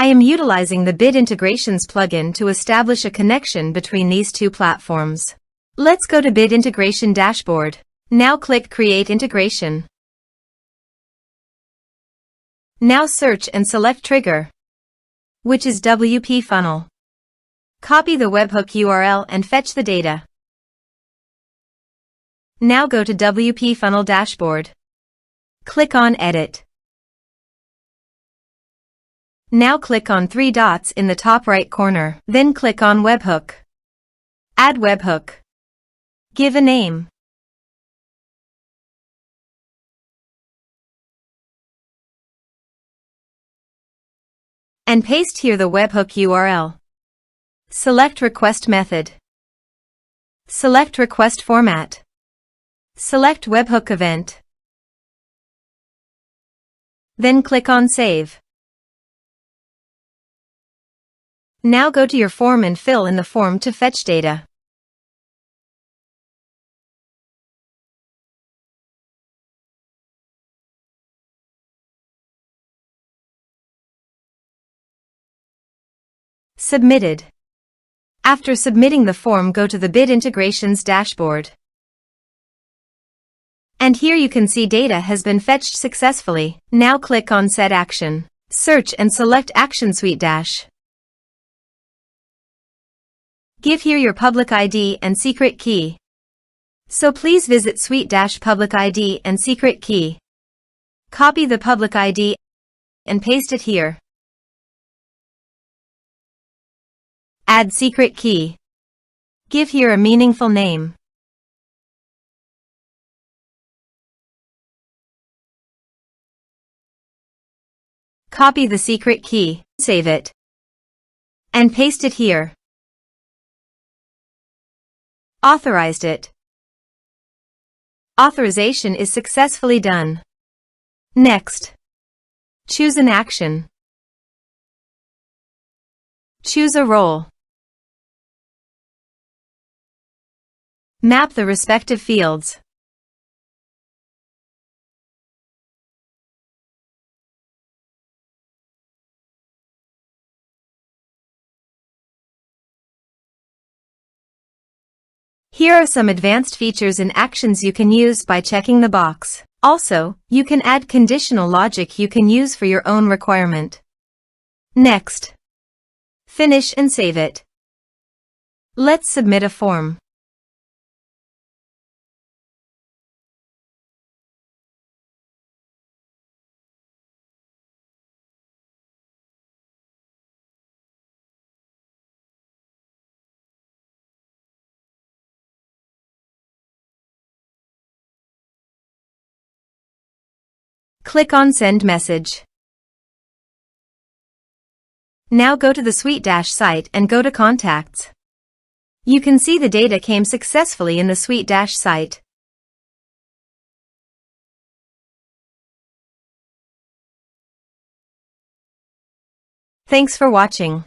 I am utilizing the Bit Integrations plugin to establish a connection between these two platforms. Let's go to Bit Integration Dashboard. Now click Create Integration. Now search and select Trigger, which is WP Funnel. Copy the webhook URL and fetch the data. Now go to WP Funnel Dashboard. Click on Edit. Now click on three dots in the top right corner. Then click on Webhook. Add webhook. Give a name. And paste here the webhook URL. Select Request Method. Select Request Format. Select Webhook Event. Then click on Save. Now go to your form and fill in the form to fetch data. Submitted. After submitting the form, go to the Bit Integrations dashboard. And here you can see data has been fetched successfully. Now click on Set Action. Search and select Action SuiteDash. Give here your public ID and secret key. So please visit SuiteDash public ID and secret key. Copy the public ID and paste it here. Add secret key. Give here a meaningful name. Copy the secret key, save it, and paste it here. Authorized it. Authorization is successfully done. Next, choose an action. Choose a role. Map the respective fields. Here are some advanced features and actions you can use by checking the box. Also, you can add conditional logic you can use for your own requirement. Next, finish and save it. Let's submit a form. Click on Send Message. Now go to the SuiteDash site and go to Contacts. You can see the data came successfully in the SuiteDash site. Thanks for watching.